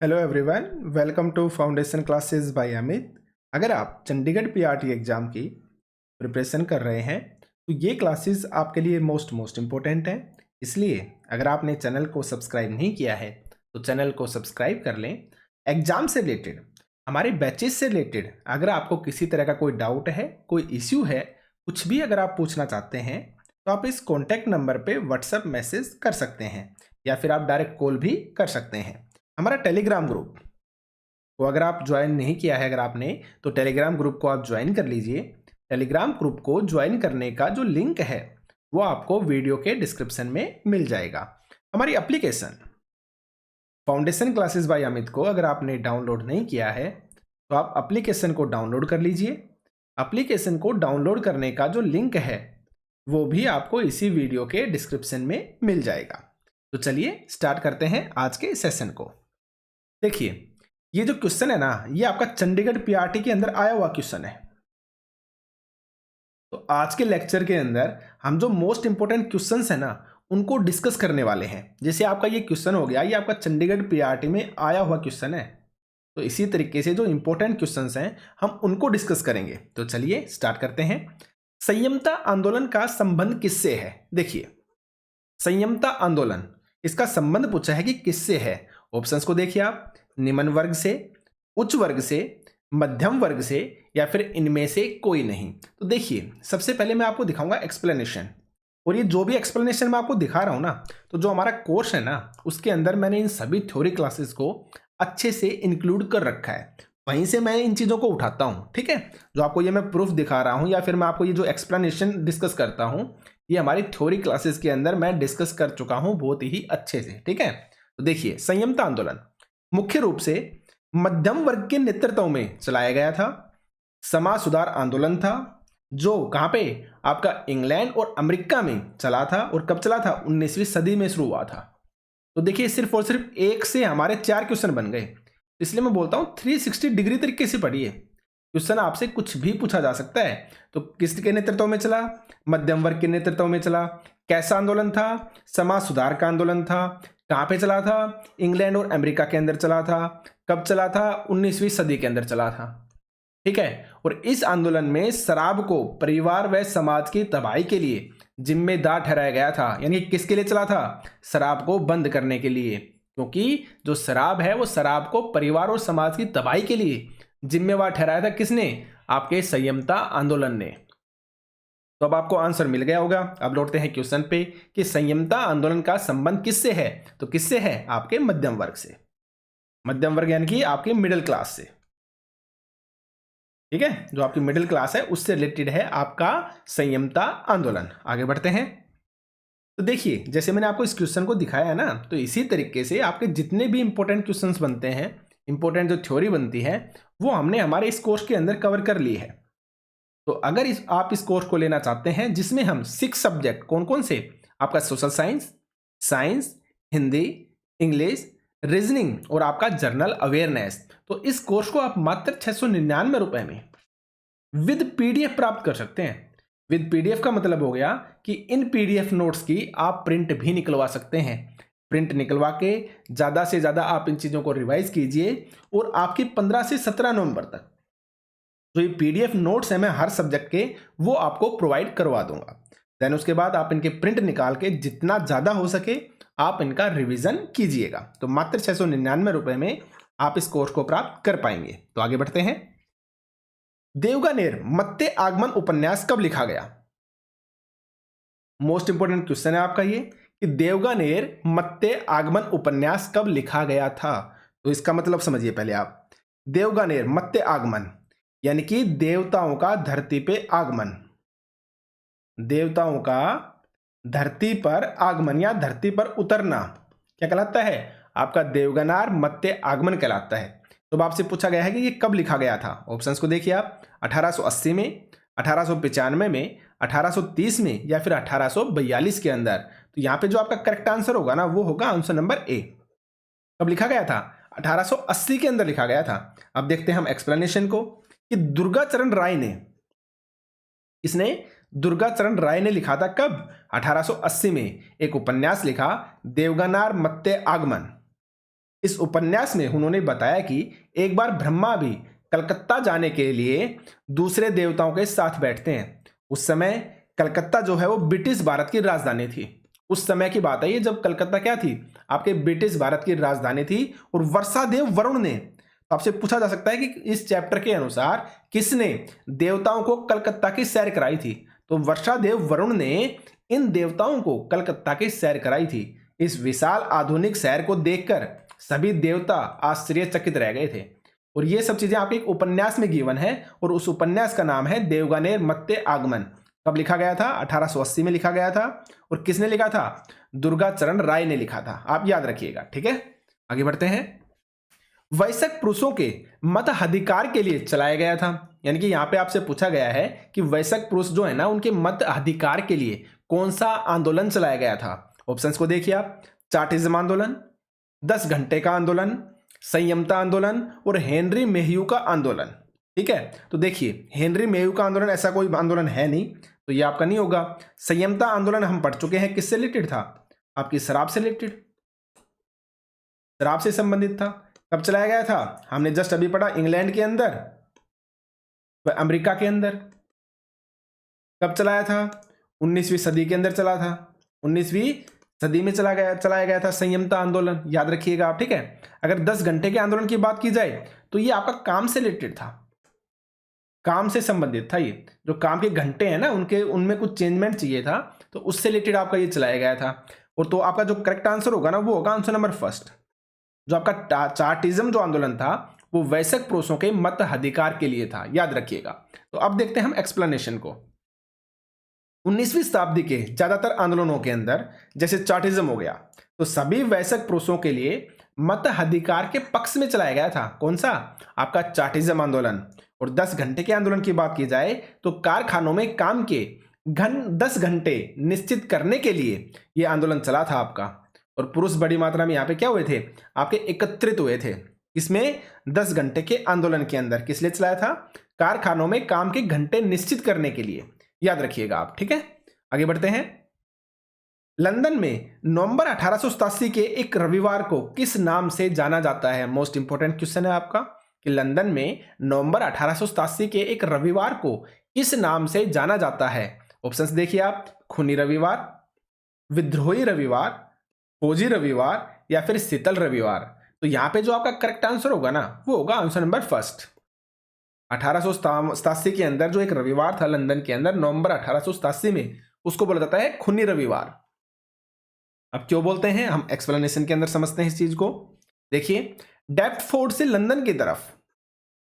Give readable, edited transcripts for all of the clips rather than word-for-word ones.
Hello everyone, welcome to foundation classes by Amit. अगर आप Chandigarh PRT exam की प्रिपरेशन कर रहे हैं तो ये क्लासेस आपके लिए मोस्ट इम्पोर्टेंट हैं। इसलिए अगर आपने चैनल को सब्सक्राइब नहीं किया है तो चैनल को सब्सक्राइब कर लें। एग्ज़ाम से रिलेटेड, हमारे बैचेस से रिलेटेड अगर आपको किसी तरह का कोई डाउट है, कोई इश्यू है, कुछ भी अगर आप पूछना चाहते हैं तो आप इस कॉन्टैक्ट नंबर पे व्हाट्सएप मैसेज कर सकते हैं या फिर आप डायरेक्ट कॉल भी कर सकते हैं। हमारा टेलीग्राम ग्रुप को अगर आप ज्वाइन नहीं किया है अगर आपने, तो टेलीग्राम ग्रुप को आप ज्वाइन कर लीजिए। टेलीग्राम ग्रुप को ज्वाइन करने का जो लिंक है वो आपको वीडियो के डिस्क्रिप्शन में मिल जाएगा। हमारी application foundation classes by Amit को अगर आपने डाउनलोड नहीं किया है तो आप एप्लीकेशन को डाउनलोड कर लीजिए। एप्लीकेशन को डाउनलोड करने का जो लिंक है वो भी आपको इसी वीडियो के डिस्क्रिप्शन में मिल जाएगा। तो चलिए स्टार्ट करते हैं आज के सेशन को। देखिए, ये जो क्वेश्चन है ना, ये आपका चंडीगढ़ पीआरटी के अंदर आया हुआ क्वेश्चन है। तो आज के लेक्चर के अंदर हम जो मोस्ट इंपोर्टेंट क्वेश्चंस है ना उनको डिस्कस करने वाले हैं। जैसे आपका ये क्वेश्चन हो गया, ये आपका चंडीगढ़ पीआरटी में आया हुआ क्वेश्चन है। तो इसी तरीके से जो इंपॉर्टेंट क्वेश्चंस हैं हम उनको डिस्कस करेंगे। तो चलिए स्टार्ट करते हैं। संयमता आंदोलन का संबंध किससे है? देखिए, संयमता आंदोलन, इसका संबंध पूछा है कि किससे है। ऑप्शंस को देखिए आप, निम्न वर्ग से, उच्च वर्ग से, मध्यम वर्ग से या फिर इनमें से कोई नहीं। तो देखिए, सबसे पहले मैं आपको दिखाऊंगा एक्सप्लेनेशन। और ये जो भी एक्सप्लेनेशन मैं आपको दिखा रहा हूं ना, तो जो हमारा कोर्स है ना उसके अंदर मैंने इन सभी थ्योरी क्लासेस को अच्छे से इंक्लूड कर रखा है। वहीं से मैं इन चीज़ों को उठाता हूँ, ठीक है। जो आपको ये मैं प्रूफ दिखा रहा हूँ या फिर मैं आपको ये जो एक्सप्लेनेशन डिस्कस करता हूँ, ये हमारी थ्योरी क्लासेस के अंदर मैं डिस्कस कर चुका हूँ बहुत ही अच्छे से, ठीक है। तो देखिए, संयमता आंदोलन मुख्य रूप से मध्यम वर्ग के नेतृत्व में चलाया गया था। समाज सुधार आंदोलन था जो कहाँ पे, आपका इंग्लैंड और अमेरिका में चला था। और कब चला था? 19वीं सदी में शुरू हुआ था। तो देखिए, सिर्फ और सिर्फ एक से हमारे 4 क्वेश्चन बन गए। इसलिए मैं बोलता हूँ 360 डिग्री तरीके से पढ़िए। क्वेश्चन आपसे कुछ भी पूछा जा सकता है। तो किसके नेतृत्व में चला? मध्यम वर्ग के नेतृत्व में चला। कैसा आंदोलन था? समाज सुधार का आंदोलन था। कहाँ पे चला था? इंग्लैंड और अमेरिका के अंदर चला था। कब चला था? 19वीं सदी के अंदर चला था, ठीक है। और इस आंदोलन में शराब को परिवार व समाज की तबाही के लिए जिम्मेदार ठहराया गया था। यानी किसके लिए चला था? शराब को बंद करने के लिए। क्योंकि जो शराब है वो शराब को परिवार और समाज की तबाही के लिए जिम्मेवार ठहराया था। किसने? आपके संयमता आंदोलन ने। तो अब आपको आंसर मिल गया होगा। अब लौटते हैं क्वेश्चन पे कि संयमता आंदोलन का संबंध किससे है। तो किससे है? आपके मध्यम वर्ग से। मध्यम वर्ग यानी कि आपके मिडिल क्लास से, ठीक है। जो आपकी मिडिल क्लास है उससे रिलेटेड है आपका संयमता आंदोलन। आगे बढ़ते हैं। तो देखिए, जैसे मैंने आपको इस क्वेश्चन को दिखाया है ना, तो इसी तरीके से आपके जितने भी इंपॉर्टेंट क्वेश्चंस बनते हैं, इंपॉर्टेंट जो थ्योरी बनती है, वो हमने हमारे इस कोर्स के अंदर कवर कर ली है। तो अगर आप इस कोर्स को लेना चाहते हैं जिसमें हम 6 सब्जेक्ट, कौन कौन से? आपका social science, science, Hindi, English, reasoning और आपका जनरल अवेयरनेस, तो इस कोर्स को आप मात्र 699 रुपए में विद पीडीएफ प्राप्त कर सकते हैं। विद पीडीएफ का मतलब हो गया कि इन पीडीएफ नोट्स की आप प्रिंट भी निकलवा सकते हैं। प्रिंट निकलवा के ज़्यादा से ज़्यादा आप इन चीज़ों को रिवाइज कीजिए और आपकी 15 से 17 नवंबर तक जो ये पीडीएफ नोट्स हैं मैं हर सब्जेक्ट के, वो आपको प्रोवाइड करवा दूंगा। देन उसके बाद आप इनके प्रिंट निकाल के जितना ज़्यादा हो सके आप इनका रिवीजन कीजिएगा। तो मात्र 699 रुपए में आप इस कोर्स को प्राप्त कर पाएंगे। तो आगे बढ़ते हैं। देवगानेर मत्ते आगमन उपन्यास कब लिखा गया? मोस्ट इंपोर्टेंट क्वेश्चन है आपका ये कि देवगानेर मत्ते आगमन उपन्यास कब लिखा गया था। तो इसका मतलब समझिए पहले आप। देवगानेर मत्ते आगमन यानी कि देवताओं का धरती पे आगमन। देवताओं का धरती पर आगमन या धरती पर उतरना क्या कहलाता है? आपका देवगनार मत्ते आगमन कहलाता है। तो अब आपसे पूछा गया है कि ये कब लिखा गया था। ऑप्शंस को देखिए आप, 1880 में, 1895 में, 1830 में या फिर 1842 के अंदर। तो यहाँ पे जो आपका करेक्ट आंसर होगा ना वो होगा आंसर नंबर ए। कब लिखा गया था? 1880 के अंदर लिखा गया था। अब देखते हैं हम एक्सप्लेनेशन को कि दुर्गाचरण राय ने, इसने दुर्गाचरण राय ने लिखा था कब? 1880 में एक उपन्यास लिखा देवगनार मत्ते आगमन। इस उपन्यास में उन्होंने बताया कि एक बार ब्रह्मा भी कलकत्ता जाने के लिए दूसरे देवताओं के साथ बैठते हैं। उस समय कलकत्ता जो है वो ब्रिटिश भारत की राजधानी थी। उस समय की बात है ये, जब कलकत्ता क्या थी, आपके ब्रिटिश भारत की राजधानी थी। और वर्षादेव वरुण ने, तो आपसे पूछा जा सकता है कि इस चैप्टर के अनुसार किसने देवताओं को कलकत्ता की सैर कराई थी, तो वर्षादेव वरुण ने इन देवताओं को कलकत्ता की सैर कराई थी। इस विशाल आधुनिक शहर को देखकर सभी देवता आश्चर्यचकित रह गए थे। और ये सब चीजें आपके एक उपन्यास में गिवन है, और उस उपन्यास का नाम है देवगनेर मत्स्य आगमन। कब लिखा गया था? 1880 में लिखा गया था। और किसने लिखा था? दुर्गाचरण राय ने लिखा था। आप याद रखिएगा, ठीक है। आगे बढ़ते हैं। वयस्क पुरुषों के मताधिकार के लिए चलाया गया था, यानी कि यहाँ पे आपसे पूछा गया है कि वयस्क पुरुष जो है ना, उनके मताधिकार के लिए कौन सा आंदोलन चलाया गया था। ऑप्शंस को देखिए आप। चार्टिज्म आंदोलन, 10 घंटे का आंदोलन, संयमता आंदोलन और हेनरी मेहयू का आंदोलन। ठीक है, तो देखिए हेनरी मेहयू का आंदोलन ऐसा कोई आंदोलन है नहीं, तो ये आपका नहीं होगा। संयमता आंदोलन हम पढ़ चुके हैं, किससे रिलेटेड था? आपकी शराब से रिलेटेड, शराब से संबंधित था। कब चलाया गया था? हमने जस्ट अभी पढ़ा, इंग्लैंड के अंदर व अमेरिका के अंदर। कब चलाया था? 19वीं सदी के अंदर चला था। 19वीं सदी में चलाया गया था संयमता आंदोलन, याद रखिएगा आप, ठीक है। अगर 10 घंटे के आंदोलन की बात की जाए तो ये आपका काम से रिलेटेड था, काम से संबंधित था। ये जो काम के घंटे हैं ना, उनमें कुछ चेंजमेंट चाहिए था, तो उससे रिलेटेड आपका ये चलाया गया था। और तो आपका जो करेक्ट आंसर होगा ना, वो होगा आंसर नंबर फर्स्ट। जो आपका चार्टिज्म जो आंदोलन था वो वयस्क पुरुषों के मताधिकार के लिए था, याद रखिएगा। तो अब देखते हैं हम एक्सप्लेनेशन को। 19वीं शताब्दी के ज्यादातर आंदोलनों के अंदर, जैसे चार्टिज्म हो गया, तो सभी वयस्क पुरुषों के लिए मताधिकार के पक्ष में चलाया गया था। कौन सा? आपका चार्टिज्म आंदोलन। और 10 घंटे के आंदोलन की बात की जाए तो कारखानों में काम के 10 घंटे निश्चित करने के लिए यह आंदोलन चला था आपका। और पुरुष बड़ी मात्रा में यहाँ पे क्या हुए थे? आपके एकत्रित हुए थे। इसमें 10 घंटे के आंदोलन के अंदर किस लिए चलाया था? कारखानों में काम के घंटे निश्चित करने के लिए, याद रखिएगा आप, ठीक है। आगे बढ़ते हैं। लंदन में नवंबर 1887 के एक रविवार को किस नाम से जाना जाता है? मोस्ट इंपोर्टेंट क्वेश्चन है आपका कि लंदन में नवंबर 1887 के एक रविवार को किस नाम से जाना जाता है। ऑप्शंस देखिए आप। खूनी रविवार, विद्रोही रविवार, फौजी रविवार या फिर शीतल रविवार। तो यहां पे जो आपका करेक्ट आंसर होगा ना, वो होगा आंसर नंबर फर्स्ट। 1887 के अंदर जो एक रविवार था लंदन के अंदर, नवंबर 1887 में, उसको बोला जाता है खूनी रविवार। अब क्यों बोलते हैं, हम एक्सप्लेनेशन के अंदर समझते हैं इस चीज को। देखिए, डेप्टफोर्ड से लंदन की तरफ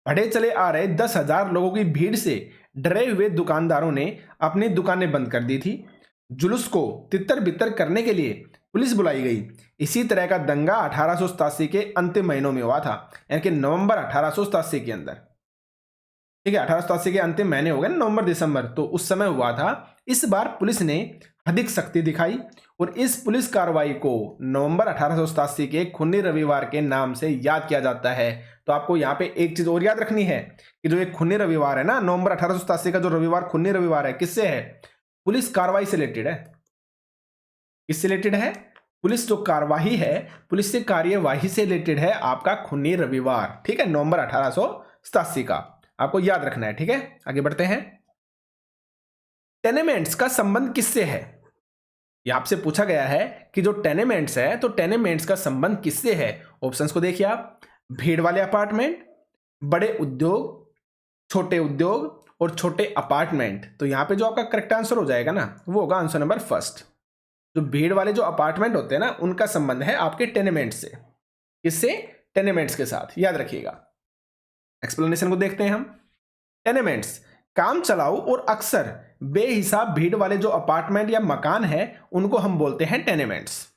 बढ़े चले आ रहे 10,000 लोगों की भीड़ से डरे हुए दुकानदारों ने अपनी दुकानें बंद कर दी थी। जुलूस को तितर बितर करने के लिए पुलिस बुलाई गई। इसी तरह का दंगा 1887 के अंतिम महीनों में हुआ था, यानी कि नवंबर 1887 के अंदर। ठीक है, 1887 के अंतिम महीने हो गए, नवंबर दिसंबर, तो उस समय हुआ था। इस बार पुलिस ने अधिक सख्ती दिखाई और इस पुलिस कार्रवाई को नवंबर 1887 के खूनी रविवार के नाम से याद किया जाता है। तो आपको यहाँ पे एक चीज और याद रखनी है कि जो एक खूनी रविवार है ना, नवंबर 1887 का जो रविवार खूनी रविवार है, किससे है? पुलिस कार्रवाई से रिलेटेड है। किससे रिलेटेड है? पुलिस जो कार्यवाही है, पुलिस से कार्यवाही से रिलेटेड है आपका खूनी रविवार। ठीक है, नवंबर 1887 का आपको याद रखना है, ठीक है। आगे बढ़ते हैं। टेनेमेंट्स का संबंध किससे है? ये आपसे पूछा गया है कि जो टेनेमेंट्स है, तो टेनेमेंट्स का संबंध किससे है? ऑप्शंस को देखिए आप। भीड़ वाले अपार्टमेंट, बड़े उद्योग, छोटे उद्योग और छोटे अपार्टमेंट। तो यहां पे जो आपका करेक्ट आंसर हो जाएगा ना, वो होगा आंसर नंबर फर्स्ट। जो भीड़ वाले जो अपार्टमेंट होते हैं ना, उनका संबंध है आपके टेनेमेंट से। किससे? टेनेमेंट्स के साथ, याद रखिएगा। एक्सप्लेनेशन को देखते हैं हम। टेनेमेंट्स काम चलाऊ और अक्सर बेहिसाब भीड़ वाले जो अपार्टमेंट या मकान है, उनको हम बोलते हैं टेनेमेंट्स।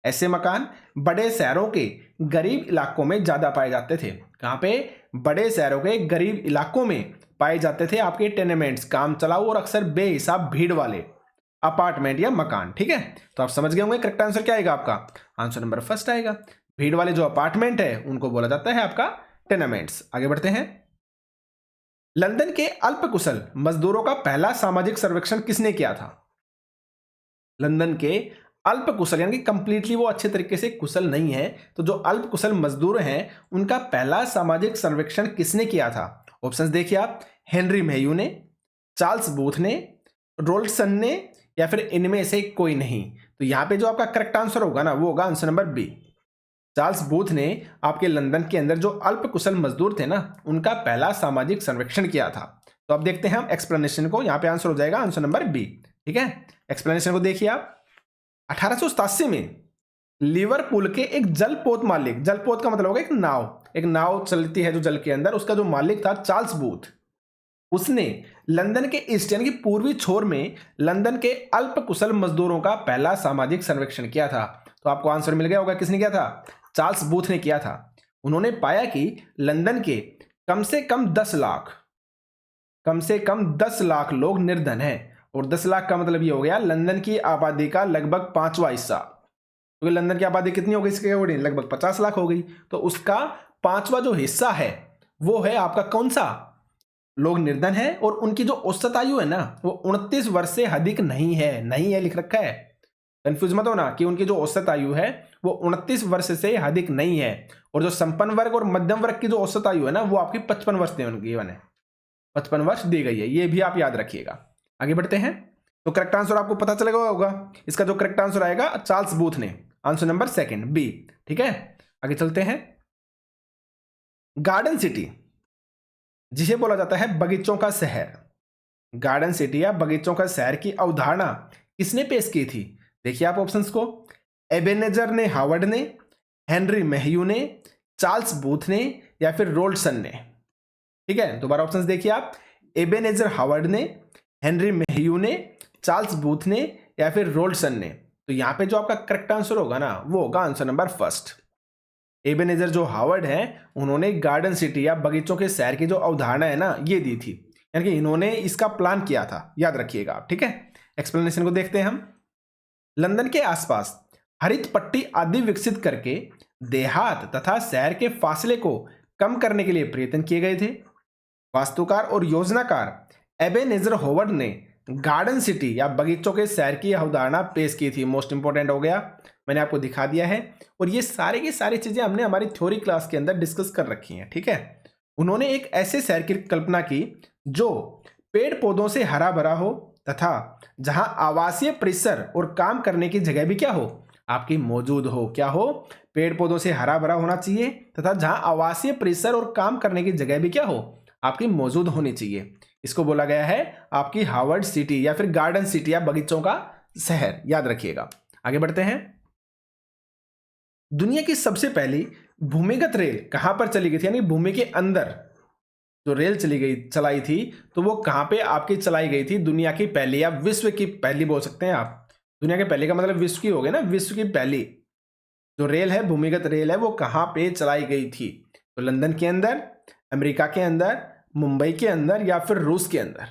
ऐसे मकान बड़े शहरों के गरीब इलाकों में ज्यादा पाए जाते थे। कहां पे? बड़े शहरों के गरीब इलाकों में पाए जाते थे आपके टेनेमेंट्स, काम चलाऊ और अक्सर बेहिसाब भीड़ वाले अपार्टमेंट या मकान। ठीक है, तो आप समझ गए होंगे करेक्ट आंसर क्या आएगा आपका? आंसर नंबर फर्स्ट आएगा। भीड़ वाले जो अपार्टमेंट है उनको बोला जाता है आपका टेनेमेंट्स। आगे बढ़ते हैं। लंदन के अल्पकुशल मजदूरों का पहला सामाजिक सर्वेक्षण किसने किया था? लंदन के अल्प कुशल यानी कि कंप्लीटली वो अच्छे तरीके से कुशल नहीं है, तो जो अल्प कुशल मजदूर हैं उनका पहला सामाजिक सर्वेक्षण किसने किया था? ऑप्शंस देखिए आप, हेनरी मेहयू ने, चार्ल्स बूथ ने, रोल्डसन ने, या फिर इनमें से कोई नहीं। तो यहाँ पे जो आपका करेक्ट आंसर होगा ना वो होगा answer number B. Charles Booth ने आपके लंदन के अंदर जो अल्प कुशल मजदूर थे ना उनका पहला सामाजिक सर्वेक्षण किया था। तो अब देखते हैं हम एक्सप्लेनेशन को, यहाँ पे आंसर हो जाएगा आंसर नंबर बी। ठीक है, एक्सप्लेनेशन को देखिए आप। 1887 में लिवरपूल के एक जलपोत मालिक, जलपोत का मतलब होगा एक नाव चलती है जो जल के अंदर, उसका जो मालिक था चार्ल्स बूथ, उसने लंदन के ईस्ट यानी कि पूर्वी छोर में लंदन के अल्प कुशल मजदूरों का पहला सामाजिक सर्वेक्षण किया था। तो आपको आंसर मिल गया होगा, किसने किया था? चार्ल्स बूथ ने किया था। उन्होंने पाया कि लंदन के कम से कम 10 लाख लोग निर्धन हैं, और 10 लाख का मतलब ये हो गया लंदन की आबादी का लगभग 5वां हिस्सा, क्योंकि लंदन की आबादी कितनी हो गई इसके अकॉर्डिंग? लगभग 50 लाख हो गई। तो उसका 5वां जो हिस्सा है वो है आपका कौन सा? लोग निर्धन है, और उनकी जो औसत आयु है ना वो 29 वर्ष से अधिक नहीं है लिख रखा है, कंफ्यूज मत होना कि उनकी जो औसत आयु है वो 29 वर्ष से अधिक नहीं है। और जो संपन्न वर्ग और मध्यम वर्ग की जो औसत आयु है ना वो आपकी 55 वर्ष गिवन है, 55 वर्ष दी गई है, ये भी आप याद रखिएगा। आगे बढ़ते हैं, तो करेक्ट आंसर आपको पता चलेगा होगा, इसका जो करेक्ट आंसर आएगा चार्ल्स बूथ ने, आंसर नंबर सेकंड बी। ठीक है, आगे चलते हैं। गार्डन सिटी जिसे बोला जाता है बगीचों का शहर, गार्डन सिटी या बगीचों का शहर की अवधारणा किसने पेश की थी? देखिए आप ऑप्शंस को, एबेनेजर ने हावर्ड ने, हेनरी मेहयू ने, चार्ल्स बूथ ने, या फिर रोल्डसन ने। ठीक है, दोबारा ऑप्शंस देखिए आप, एबेनेजर हावर्ड ने, हेनरी मेहयू ने, चार्ल्स बूथ ने, या फिर रोल्डसन ने। तो यहां पे जो आपका करेक्ट आंसर होगा ना वो होगा आंसर नंबर फर्स्ट। एबेनेजर जो हावर्ड है उन्होंने गार्डन सिटी या बगीचों के शहर की जो अवधारणा है ना ये दी थी, यानी कि इन्होंने इसका प्लान किया था, याद रखिएगा आप। ठीक है, एक्सप्लेनेशन को देखते हैं हम। लंदन के आसपास हरित पट्टी आदि विकसित करके देहात तथा शहर के फासले को कम करने के लिए प्रयत्न किए गए थे। वास्तुकार और योजनाकार एबेनेजर हावर्ड ने गार्डन सिटी या बगीचों के शहर की अवधारणा पेश की थी। मोस्ट इंपोर्टेंट हो गया, मैंने आपको दिखा दिया है, और ये सारे की सारी चीजें हमने हमारी थ्योरी क्लास के अंदर डिस्कस कर रखी हैं। ठीक है, उन्होंने एक ऐसे शहर की कल्पना की जो पेड़ पौधों से हरा भरा हो तथा जहां आवासीय परिसर और काम करने की जगह भी क्या हो? आपकी मौजूद हो। क्या हो? पेड़ पौधों से हरा भरा होना चाहिए तथा जहां आवासीय परिसर और काम करने की जगह भी क्या हो? आपकी मौजूद होनी चाहिए। इसको बोला गया है आपकी हावर्ड सिटी या फिर गार्डन सिटी या बगीचों का शहर, याद रखिएगा। आगे बढ़ते हैं। दुनिया की सबसे पहली भूमिगत रेल कहां पर चली गई थी, यानी भूमि के अंदर जो रेल चलाई थी तो वो कहां पे आपकी चलाई गई थी? दुनिया की पहली या विश्व की पहली बोल सकते हैं आप। दुनिया के पहले का मतलब विश्व की हो गई ना, विश्व की पहली जो रेल है, भूमिगत रेल है, वो कहां पे चलाई गई थी? तो लंदन के अंदर, अमेरिका के अंदर, मुंबई के अंदर, या फिर रूस के अंदर।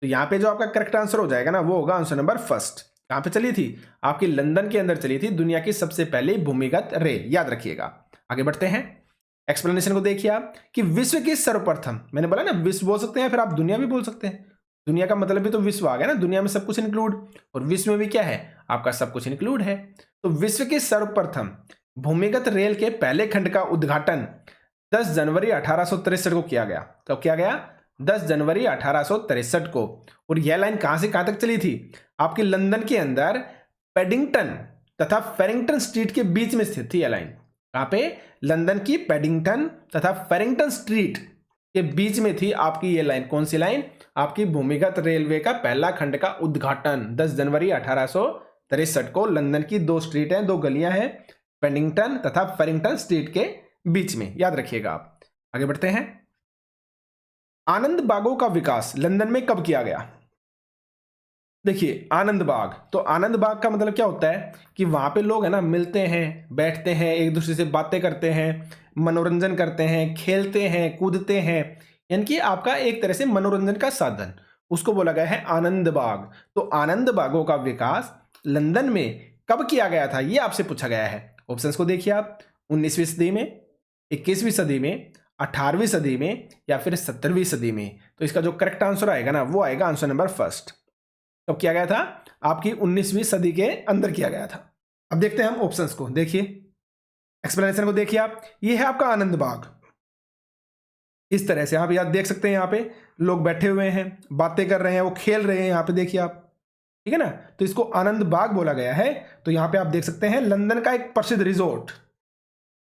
तो यहाँ पे जो आपका करेक्ट आंसर हो जाएगा ना वो होगा आंसर नंबर फर्स्ट। कहां पे चली थी? आपकी लंदन के अंदर चली थी दुनिया की सबसे पहली भूमिगत रेल, याद रखिएगा। आगे बढ़ते हैं, एक्सप्लेनेशन को देखिए आप कि विश्व की सर्वप्रथम, मैंने बोला ना विश्व बोल सकते हैं, फिर आप दुनिया भी बोल सकते हैं। दुनिया का मतलब भी तो विश्व आ गया ना, दुनिया में सब कुछ इंक्लूड, और विश्व में भी क्या है? आपका सब कुछ इंक्लूड है। तो विश्व की सर्वप्रथम भूमिगत रेल के पहले खंड का उद्घाटन 10 जनवरी 1863 को किया गया। तो क्या गया? 10 जनवरी 1863 को। और यह लाइन कहां से कहां तक चली थी? आपकी लंदन के अंदर पेडिंगटन तथा फेरिंगटन स्ट्रीट के बीच में स्थित थी यह लाइन। कहां पे? लंदन की पेडिंगटन तथा फेरिंगटन स्ट्रीट के बीच में थी आपकी ये लाइन। कौन सी लाइन? आपकी भूमिगत रेलवे का पहला खंड का उद्घाटन 10 जनवरी 1863 को। लंदन की 2 स्ट्रीट हैं, 2 गलियां हैं, पेडिंगटन तथा फेरिंगटन स्ट्रीट के बीच में, याद रखिएगा आप। आगे बढ़ते हैं। आनंद बागों का विकास लंदन में कब किया गया? देखिए आनंद बाग, तो आनंद बाग का मतलब क्या होता है कि वहां पे लोग है ना मिलते हैं, बैठते हैं, एक दूसरे से बातें करते हैं, मनोरंजन करते हैं, खेलते हैं, कूदते हैं, यानी कि आपका एक तरह से मनोरंजन का साधन, उसको बोला गया है आनंद बाग। तो आनंद बागों का विकास लंदन में कब किया गया था ये आपसे पूछा गया है। ऑप्शंस को देखिए आप, 19वीं सदी में, 21वीं सदी में, 18वीं सदी में, या फिर 17वीं सदी में। तो इसका जो करेक्ट आंसर आएगा ना वो आएगा आंसर नंबर फर्स्ट। कब किया गया था? आपकी 19वीं सदी के अंदर किया गया था। अब देखते हैं हम ऑप्शंस को, देखिए एक्सप्लेनेशन को देखिए आप, ये है आपका आनंद बाग। इस तरह से आप याद देख सकते हैं, यहाँ पे लोग बैठे हुए हैं, बातें कर रहे हैं, वो खेल रहे हैं, यहाँ पे देखिए आप, ठीक है ना। तो इसको आनंद बाग बोला गया है। तो यहाँ पे आप देख सकते हैं लंदन का एक प्रसिद्ध रिजोर्ट,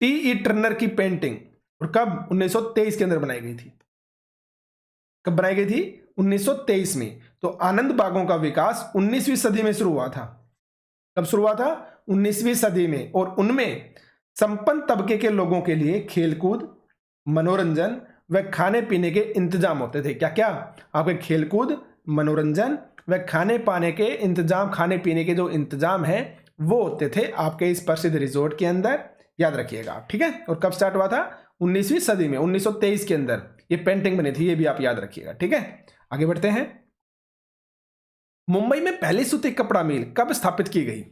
टी टर्नर की पेंटिंग, और कब? 1923 के अंदर बनाई गई थी। कब बनाई गई थी? 1923 में। तो आनंद बागों का विकास 19वीं सदी में शुरू हुआ था। कब शुरू हुआ था? 19वीं सदी में। और उनमें संपन्न तबके के लोगों के लिए खेलकूद, मनोरंजन व खाने पीने के इंतजाम होते थे। क्या क्या? आपके खेलकूद, मनोरंजन व खाने पाने के इंतजाम, खाने पीने के जो इंतजाम है वो होते थे आपके इस प्रसिद्ध रिजोर्ट के अंदर, याद रखिएगा, ठीक है। और कब स्टार्ट हुआ था? 19वीं सदी में, 1923 के अंदर ये पेंटिंग बनी थी, ये भी आप याद रखिएगा, ठीक है। आगे बढ़ते हैं। मुंबई में पहली सूती कपड़ा मिल कब स्थापित की गई?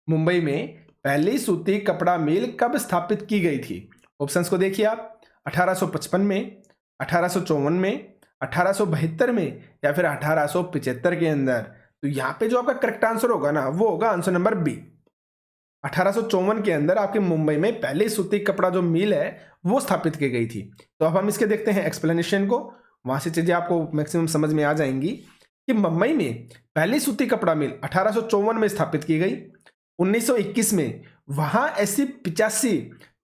मुंबई में पहली सूती कपड़ा मिल कब स्थापित की गई थी? ऑप्शंस को देखिए आप, 1855 में, 1854 में, 1872 में, या फिर 1875 के अंदर। तो यहाँ पे जो आपका करेक्ट आंसर होगा ना, वो होगा आंसर नंबर बी। 1854 के अंदर आपके मुंबई में पहली सूती कपड़ा जो मिल है वो स्थापित की गई थी। तो अब हम इसके देखते हैं एक्सप्लेनेशन को, वहां से चीजें आपको मैक्सिमम समझ में आ जाएंगी कि मुंबई में पहली सूती कपड़ा मिल 1854 में स्थापित की गई। 1921 में वहां ऐसी 85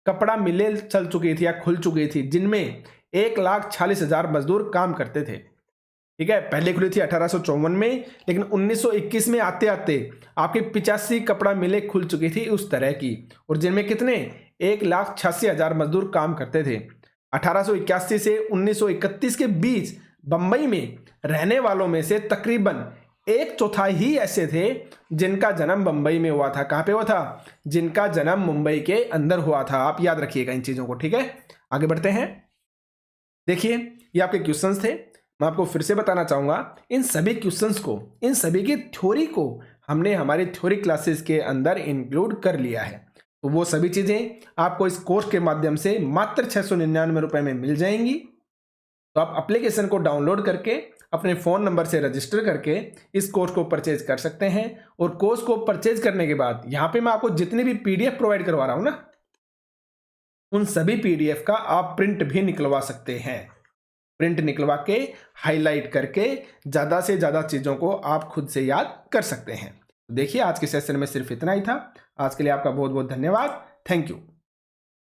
कपड़ा मिलें चल चुकी थी या खुल चुकी थी, जिनमें 1,40,000 मजदूर काम करते थे, ठीक है। पहले खुली थी 1854 में, लेकिन 1921 में आते आते आपकी 85 कपड़ा मिलें खुल चुकी थी उस तरह की, और जिनमें कितने? 1,86,000 मजदूर काम करते थे। 1881 से 1931 के बीच बंबई में रहने वालों में से तकरीबन 1/4 ही ऐसे थे जिनका जन्म मुंबई में हुआ था। कहाँ पे हुआ था? जिनका जन्म मुंबई के अंदर हुआ था। आप याद रखिएगा इन चीजों को, ठीक है। आगे बढ़ते हैं। देखिए ये आपके क्वेश्चंस थे। मैं आपको फिर से बताना चाहूंगा, इन सभी क्वेश्चंस को, इन सभी की थ्योरी को हमने हमारी थ्योरी क्लासेस के अंदर इंक्लूड कर लिया है। तो वो सभी चीजें आपको इस कोर्स के माध्यम से मात्र 699 रुपए में मिल जाएंगी। तो आप एप्लीकेशन को डाउनलोड करके अपने फ़ोन नंबर से रजिस्टर करके इस कोर्स को परचेज कर सकते हैं। और कोर्स को परचेज करने के बाद यहाँ पे मैं आपको जितनी भी पीडीएफ प्रोवाइड करवा रहा हूँ ना, उन सभी पीडीएफ का आप प्रिंट भी निकलवा सकते हैं। प्रिंट निकलवा के हाईलाइट करके ज़्यादा से ज़्यादा चीज़ों को आप खुद से याद कर सकते हैं। देखिए आज के सेशन में सिर्फ इतना ही था। आज के लिए आपका बहुत बहुत धन्यवाद। Thank you.